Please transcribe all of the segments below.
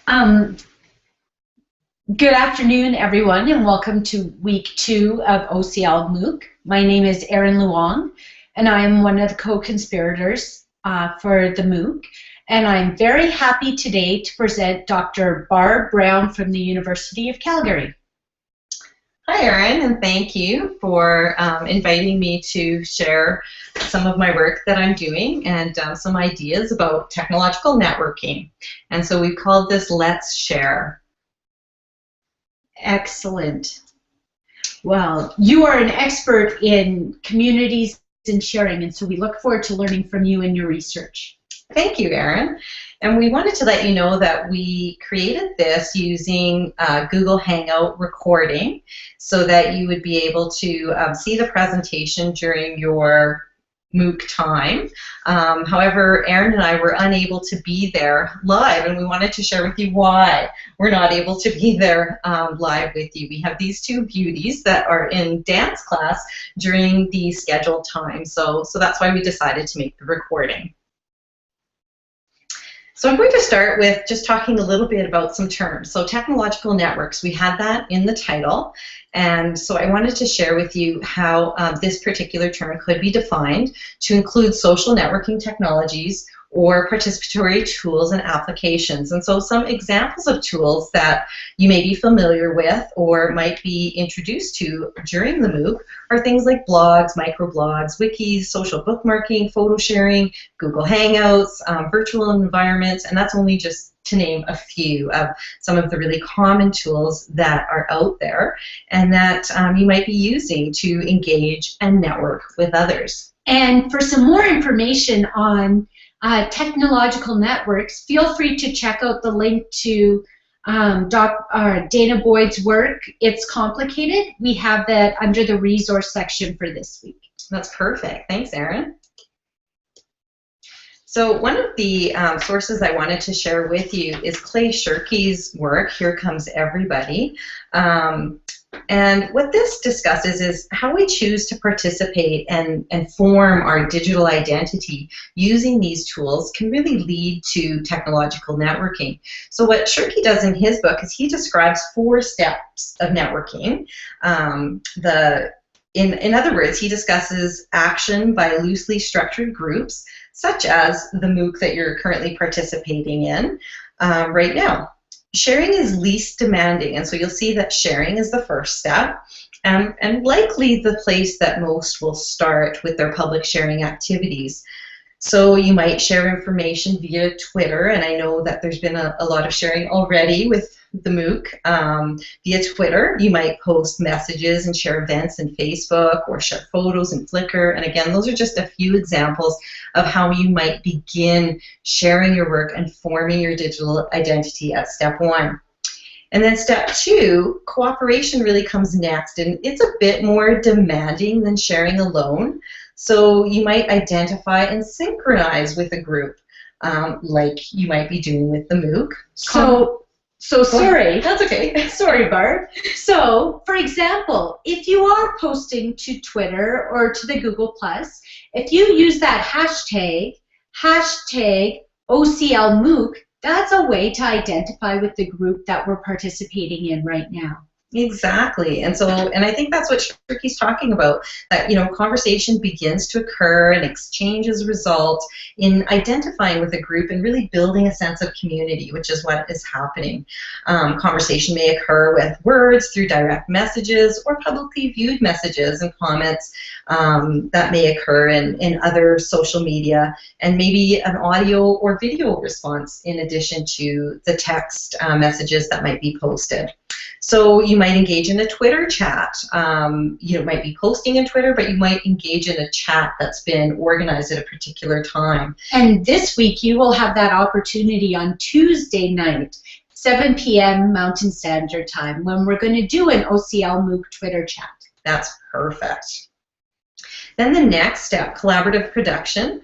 Um, Good afternoon, everyone, and welcome to week 2 of oclmooc. My name is Erin Luong, and I am one of the co-conspirators for the MOOC. And I'm very happy today to present Dr. Barb Brown from the University of Calgary. Hi, Erin, and thank you for inviting me to share some of my work that I'm doing and some ideas about technological networking. And so we've called this Let's Share. Excellent. Well, you are an expert in communities and sharing, and so we look forward to learning from you and your research. Thank you, Erin. And we wanted to let you know that we created this using Google Hangout recording so that you would be able to see the presentation during your MOOC time. However, Erin and I were unable to be there live, and we wanted to share with you why we're not able to be there live with you. We have these two beauties that are in dance class during the scheduled time, so that's why we decided to make the recording. So I'm going to start with just talking a little bit about some terms. So technological networks, we had that in the title, and so I wanted to share with you how this particular term could be defined to include social networking technologies or participatory tools and applications. And so some examples of tools that you may be familiar with or might be introduced to during the MOOC are things like blogs, microblogs, wikis, social bookmarking, photo sharing, Google Hangouts, virtual environments, and that's only just to name a few of some of the really common tools that are out there and that you might be using to engage and network with others. And for some more information on technological networks, feel free to check out the link to Dana Boyd's work, It's Complicated. We have that under the resource section for this week. That's perfect. Thanks, Erin. So one of the sources I wanted to share with you is Clay Shirky's work, Here Comes Everybody. And what this discusses is how we choose to participate and form our digital identity using these tools can really lead to technological networking. So what Shirky does in his book is he describes 4 steps of networking. In other words, he discusses action by loosely structured groups, such as the MOOC that you're currently participating in right now. Sharing is least demanding, and so you'll see that sharing is the first step, and likely the place that most will start with their public sharing activities. So you might share information via Twitter, and I know that there's been a lot of sharing already with the MOOC. Via Twitter, you might post messages and share events in Facebook or share photos in Flickr, and again, those are just a few examples of how you might begin sharing your work and forming your digital identity at step 1. And then step 2, cooperation really comes next, and it's a bit more demanding than sharing alone. So you might identify and synchronize with a group, like you might be doing with the MOOC. So sorry. That's okay. Sorry, Barb. So, for example, if you are posting to Twitter or to the Google+, if you use that hashtag oclmooc, that's a way to identify with the group that we're participating in right now. Exactly, and I think that's what Shirky's talking about, that conversation begins to occur and exchanges result in identifying with a group and really building a sense of community, which is what is happening. Conversation may occur with words, through direct messages, or publicly viewed messages and comments that may occur in other social media, and maybe an audio or video response in addition to the text messages that might be posted. So you might engage in a Twitter chat. You might be posting in Twitter, but you might engage in a chat that's been organized at a particular time. And this week you will have that opportunity on Tuesday night, 7 p.m. Mountain Standard Time, when we're going to do an oclmooc Twitter chat. That's perfect. Then the next step, collaborative production,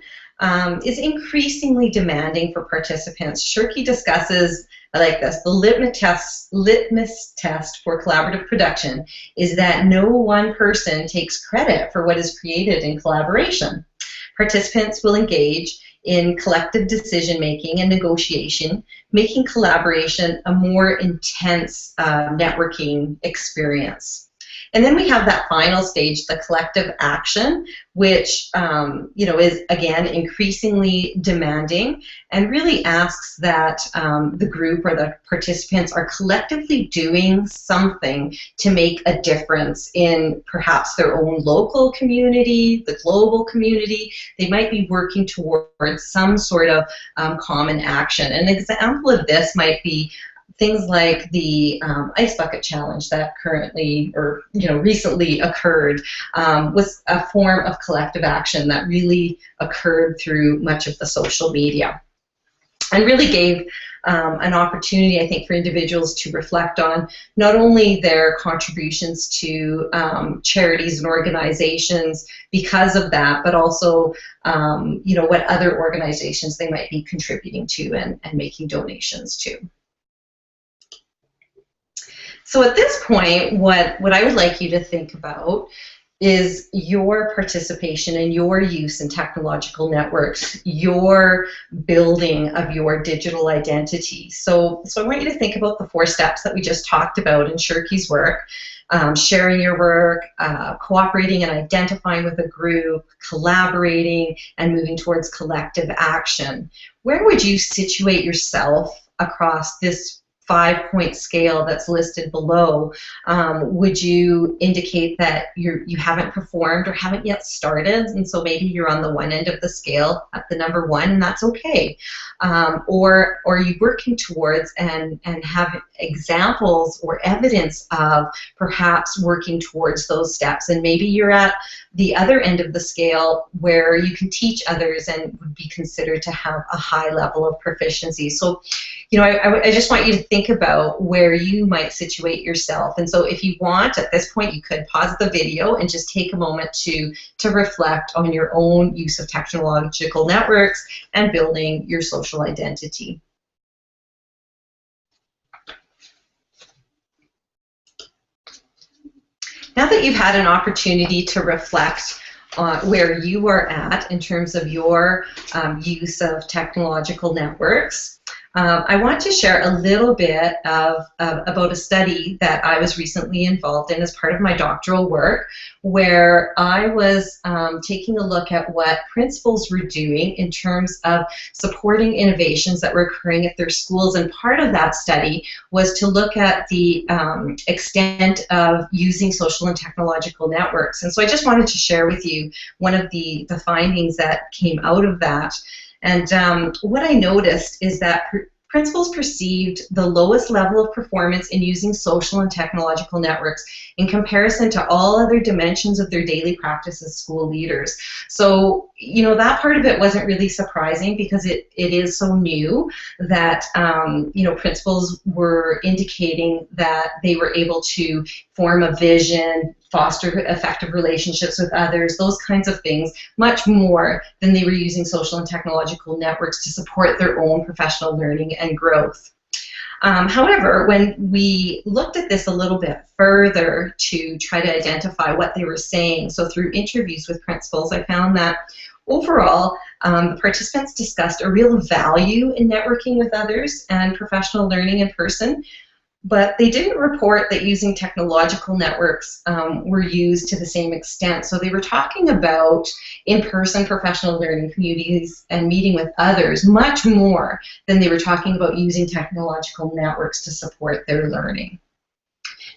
is increasingly demanding for participants. Shirky discusses like this: the litmus test for collaborative production is that no one person takes credit for what is created in collaboration. Participants will engage in collective decision making and negotiation, making collaboration a more intense networking experience. And then we have that final stage, the collective action, which is again increasingly demanding and really asks that the group or the participants are collectively doing something to make a difference in perhaps their own local community, the global community. They might be working towards some sort of common action. An example of this might be things like the ice bucket challenge that currently or recently occurred was a form of collective action that really occurred through much of the social media and really gave an opportunity, I think, for individuals to reflect on not only their contributions to charities and organizations because of that, but also what other organizations they might be contributing to and making donations to. So at this point, what I would like you to think about is your participation and your use in technological networks, your building of your digital identity. So I want you to think about the 4 steps that we just talked about in Shirky's work: sharing your work, cooperating and identifying with a group, collaborating, and moving towards collective action. Where would you situate yourself across this 5-point scale that's listed below? Would you indicate that you haven't performed or haven't yet started, and so maybe you're on the one end of the scale at the number 1, and that's okay? Or are you working towards and have examples or evidence of perhaps working towards those steps, and maybe you're at the other end of the scale where you can teach others and would be considered to have a high level of proficiency. So I just want you to think about where you might situate yourself. And so if you want, at this point, you could pause the video and just take a moment to reflect on your own use of technological networks and building your social identity. Now that you've had an opportunity to reflect on where you are at in terms of your use of technological networks, I want to share a little bit about a study that I was recently involved in as part of my doctoral work, where I was taking a look at what principals were doing in terms of supporting innovations that were occurring at their schools. And part of that study was to look at the extent of using social and technological networks. And so I just wanted to share with you one of the findings that came out of that. And what I noticed is that principals perceived the lowest level of performance in using social and technological networks in comparison to all other dimensions of their daily practice as school leaders. So, that part of it wasn't really surprising because it is so new that, principals were indicating that they were able to form a vision, foster effective relationships with others, those kinds of things, much more than they were using social and technological networks to support their own professional learning and growth. However, when we looked at this a little bit further to try to identify what they were saying, so through interviews with principals, I found that overall, the participants discussed a real value in networking with others and professional learning in person, but they didn't report that using technological networks were used to the same extent. So they were talking about in-person professional learning communities and meeting with others much more than they were talking about using technological networks to support their learning.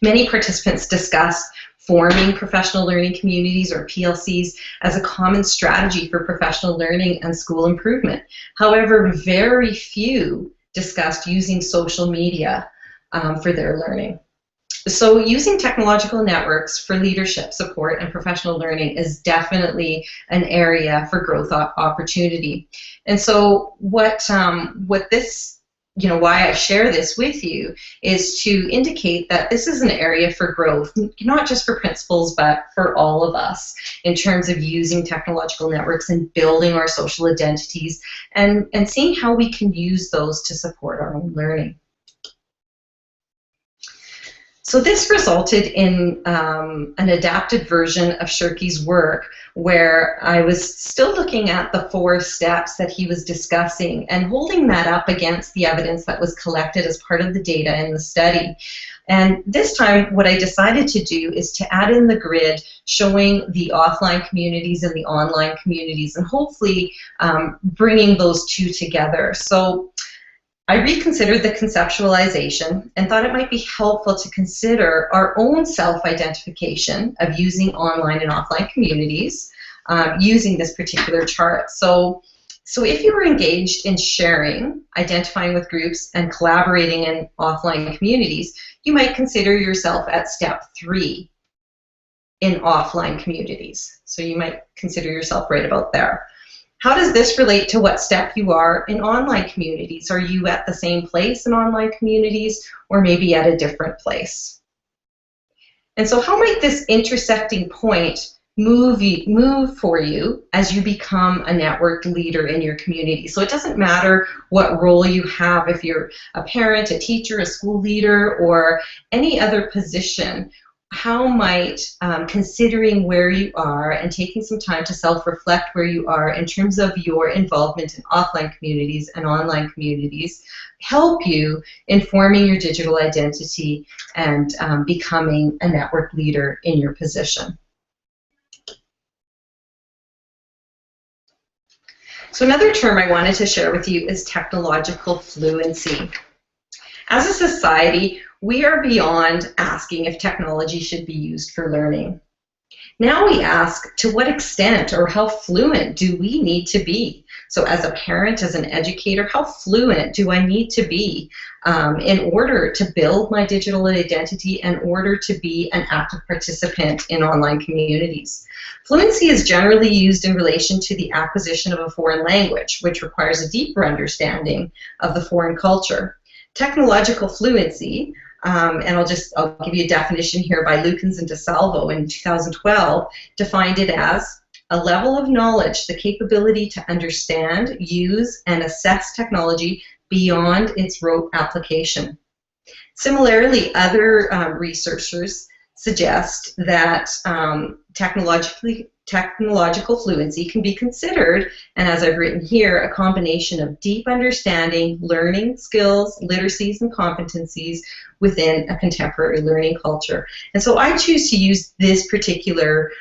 Many participants discussed forming professional learning communities, or PLCs, as a common strategy for professional learning and school improvement. However, very few discussed using social media for their learning. So using technological networks for leadership support and professional learning is definitely an area for growth opportunity. And so what this, why I share this with you is to indicate that this is an area for growth, not just for principals, but for all of us in terms of using technological networks and building our social identities and seeing how we can use those to support our own learning. So this resulted in an adapted version of Shirky's work where I was still looking at the 4 steps that he was discussing and holding that up against the evidence that was collected as part of the data in the study. And this time what I decided to do is to add in the grid showing the offline communities and the online communities and hopefully bringing those two together. So I reconsidered the conceptualization and thought it might be helpful to consider our own self-identification of using online and offline communities using this particular chart. So if you were engaged in sharing, identifying with groups, and collaborating in offline communities, you might consider yourself at step 3 in offline communities. So you might consider yourself right about there. How does this relate to what step you are in online communities? Are you at the same place in online communities or maybe at a different place? And so how might this intersecting point move for you as you become a networked leader in your community? So it doesn't matter what role you have, if you're a parent, a teacher, a school leader, or any other position. How might considering where you are and taking some time to self-reflect where you are in terms of your involvement in offline communities and online communities help you in forming your digital identity and becoming a network leader in your position? So another term I wanted to share with you is technological fluency. As a society, we are beyond asking if technology should be used for learning. Now we ask, to what extent or how fluent do we need to be? So as a parent, as an educator, how fluent do I need to be in order to build my digital identity, in order to be an active participant in online communities? Fluency is generally used in relation to the acquisition of a foreign language, which requires a deeper understanding of the foreign culture. Technological fluency, and I'll give you a definition here by Lukens and DeSalvo in 2012, defined it as a level of knowledge, the capability to understand, use, and assess technology beyond its rote application. Similarly, other researchers suggest that technological fluency can be considered, and as I've written here, a combination of deep understanding, learning skills, literacies, and competencies within a contemporary learning culture. And so I choose to use this particular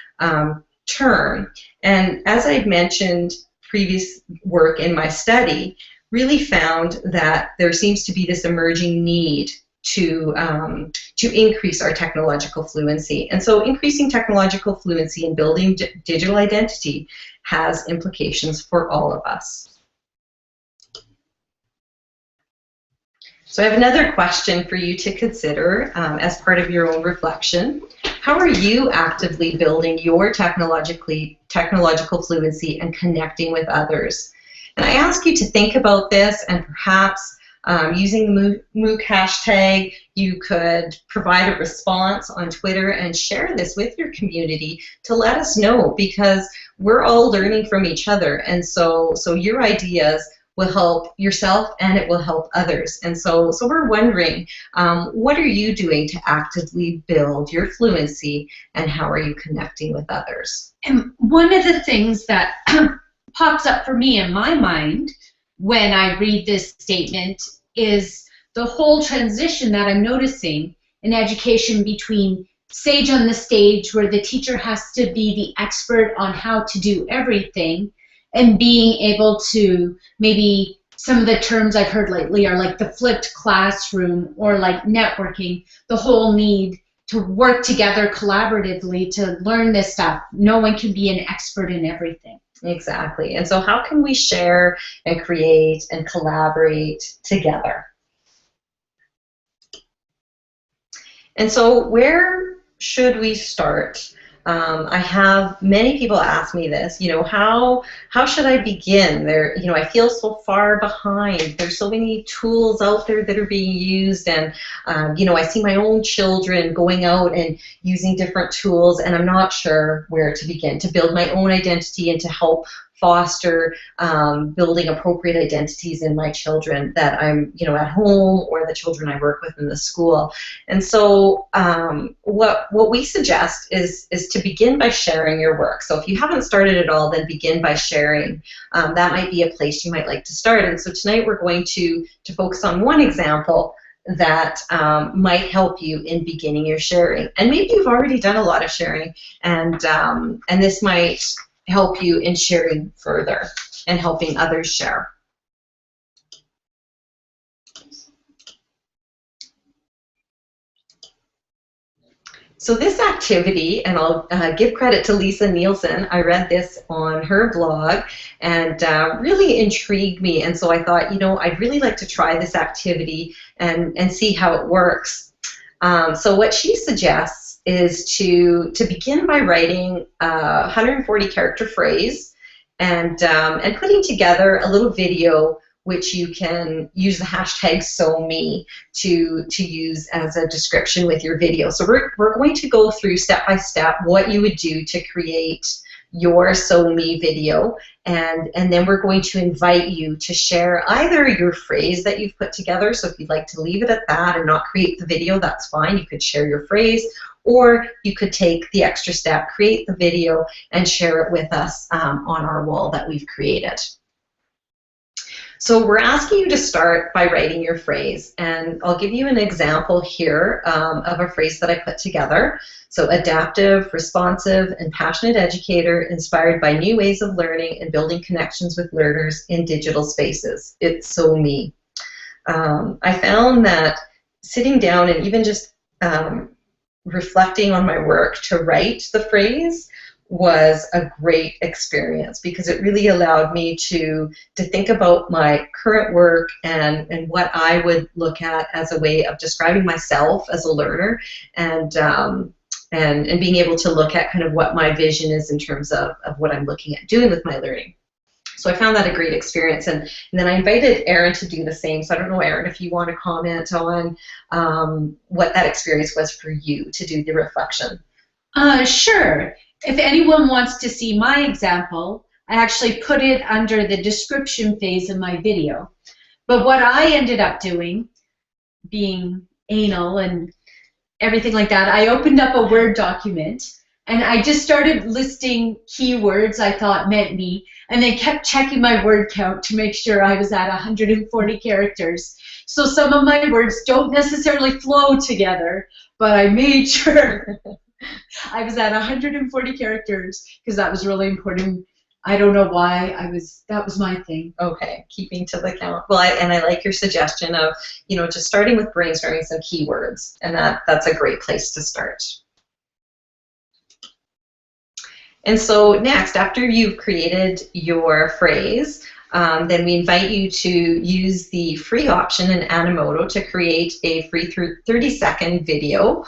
term. And as I've mentioned, previous work in my study really found that there seems to be this emerging need to increase our technological fluency. And so increasing technological fluency and building digital identity has implications for all of us. So I have another question for you to consider as part of your own reflection. How are you actively building your technological fluency and connecting with others? And I ask you to think about this, and perhaps using the MOOC hashtag, you could provide a response on Twitter and share this with your community to let us know, because we're all learning from each other, and so your ideas will help yourself and it will help others. And so we're wondering, what are you doing to actively build your fluency, and how are you connecting with others? And one of the things that pops up for me in my mind when I read this statement is the whole transition that I'm noticing in education between sage on the stage, where the teacher has to be the expert on how to do everything, and being able to, maybe some of the terms I've heard lately are like the flipped classroom or like networking, the whole need to work together collaboratively to learn this stuff. No one can be an expert in everything. Exactly. And so how can we share and create and collaborate together? And so where should we start? I have many people ask me this, how should I begin? I feel so far behind. There's so many tools out there that are being used, and I see my own children going out and using different tools, and I'm not sure where to begin to build my own identity and to help foster building appropriate identities in my children that I'm, at home, or the children I work with in the school. And so what we suggest is to begin by sharing your work. So if you haven't started at all, then begin by sharing. That might be a place you might like to start. And so tonight we're going to focus on one example that might help you in beginning your sharing. And maybe you've already done a lot of sharing, and this might help you in sharing further and helping others share. So this activity, and I'll give credit to Lisa Nielsen, I read this on her blog, and really intrigued me, and so I thought, I'd really like to try this activity and see how it works. So what she suggests is to begin by writing a 140 character phrase and putting together a little video which you can use the hashtag #SoMe to use as a description with your video. So we're going to go through step by step what you would do to create your #SoMe video, and then we're going to invite you to share either your phrase that you've put together. So if you'd like to leave it at that and not create the video, that's fine. You could share your phrase, or you could take the extra step, create the video, and share it with us on our wall that we've created. So we're asking you to start by writing your phrase, and I'll give you an example here of a phrase that I put together. So adaptive, responsive, and passionate educator inspired by new ways of learning and building connections with learners in digital spaces. It's so me. I found that sitting down and even just reflecting on my work to write the phrase was a great experience, because it really allowed me to think about my current work and what I would look at as a way of describing myself as a learner, and being able to look at kind of what my vision is in terms of what I'm looking at doing with my learning. So I found that a great experience, and then I invited Erin to do the same. So I don't know, Erin, if you want to comment on what that experience was for you to do the reflection. Sure. If anyone wants to see my example, I actually put it under the description phase of my video. But what I ended up doing, being anal and everything like that, I opened up a Word document and I just started listing keywords I thought meant me, and then kept checking my word count to make sure I was at 140 characters. So some of my words don't necessarily flow together, but I made sure I was at 140 characters because that was really important. I don't know why that was my thing. Okay, keeping to the count. Well, I like your suggestion of, just starting with brainstorming some keywords, and that's a great place to start. And so next, after you've created your phrase, then we invite you to use the free option in Animoto to create a free 30-second video.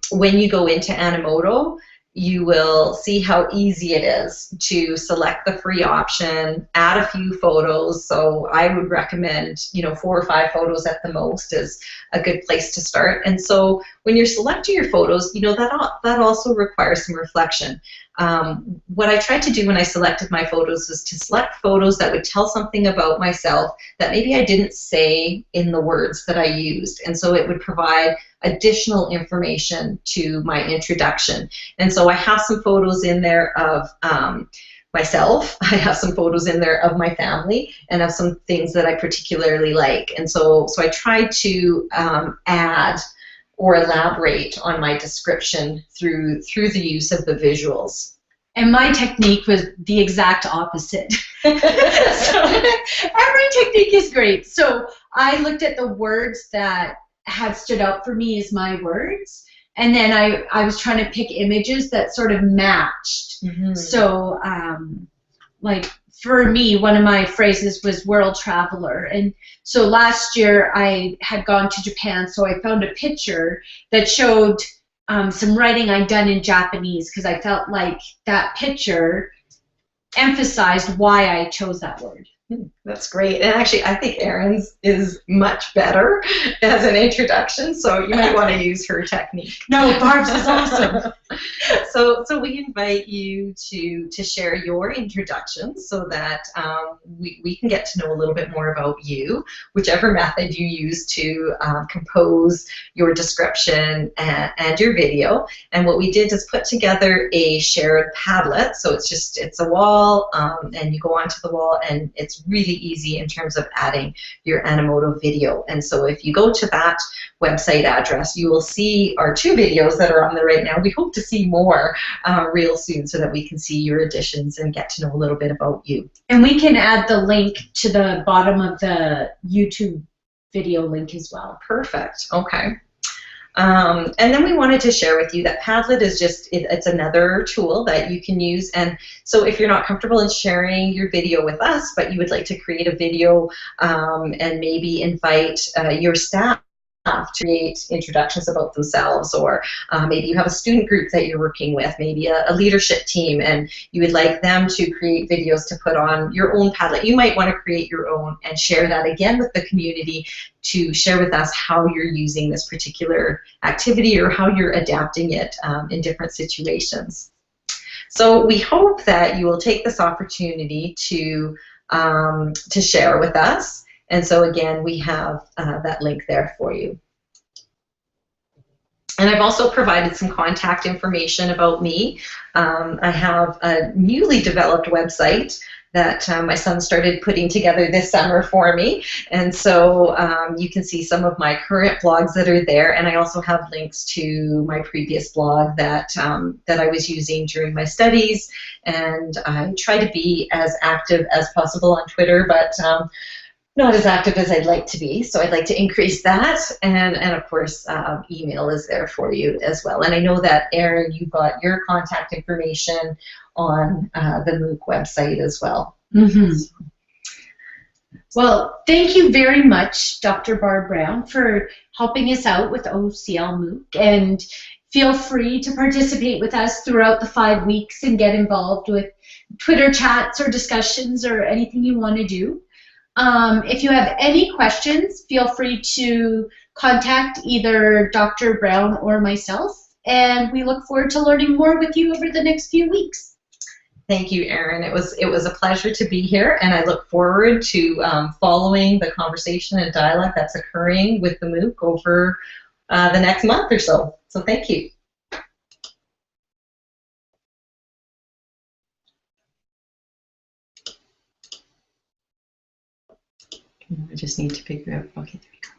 When you go into Animoto, you will see how easy it is to select the free option, add a few photos. So I would recommend, 4 or 5 photos at the most is a good place to start. And so when you're selecting your photos, that also requires some reflection. What I tried to do when I selected my photos was to select photos that would tell something about myself that maybe I didn't say in the words that I used, and so it would provide additional information to my introduction. And so I have some photos in there of myself, I have some photos in there of my family, and of some things that I particularly like. And so I tried to add or elaborate on my description through the use of the visuals. And my technique was the exact opposite. So every technique is great. So I looked at the words that had stood out for me as my words, and then I was trying to pick images that sort of matched. Mm-hmm. So like for me, one of my phrases was world traveler, and so last year I had gone to Japan, so I found a picture that showed some writing I'd done in Japanese, because I felt like that picture emphasized why I chose that word. That's great. And actually, I think Erin's is much better as an introduction, so you might want to use her technique. No, Barb's is awesome. So we invite you to share your introduction so that we can get to know a little bit more about you, whichever method you use to compose your description and your video. And what we did is put together a shared Padlet. So it's a wall, and you go onto the wall, and it's really easy in terms of adding your Animoto video. And so if you go to that website address, you will see our 2 videos that are on there right now. We hope to see more real soon so that we can see your additions and get to know a little bit about you. And we can add the link to the bottom of the YouTube video link as well. Perfect. Okay. And then we wanted to share with you that Padlet is it's another tool that you can use. And so if you're not comfortable in sharing your video with us, but you would like to create a video and maybe invite your staff to create introductions about themselves, or maybe you have a student group that you're working with, maybe a leadership team, and you would like them to create videos to put on your own Padlet. You might want to create your own and share that again with the community to share with us how you're using this particular activity or how you're adapting it in different situations. So we hope that you will take this opportunity to share with us. And so again, we have that link there for you. And I've also provided some contact information about me. I have a newly developed website that my son started putting together this summer for me. And so you can see some of my current blogs that are there. And I also have links to my previous blog that I was using during my studies. And I try to be as active as possible on Twitter, but not as active as I'd like to be, so I'd like to increase that. And of course, email is there for you as well. And I know that, Erin, you got your contact information on the MOOC website as well. Mm-hmm. Well, thank you very much, Dr. Barb Brown, for helping us out with OCL MOOC. And feel free to participate with us throughout the 5 weeks and get involved with Twitter chats or discussions or anything you want to do. If you have any questions, feel free to contact either Dr. Brown or myself, and we look forward to learning more with you over the next few weeks. Thank you, Erin. It was a pleasure to be here, and I look forward to following the conversation and dialogue that's occurring with the MOOC over the next month or so. So thank you. I just need to figure out, okay, there we go.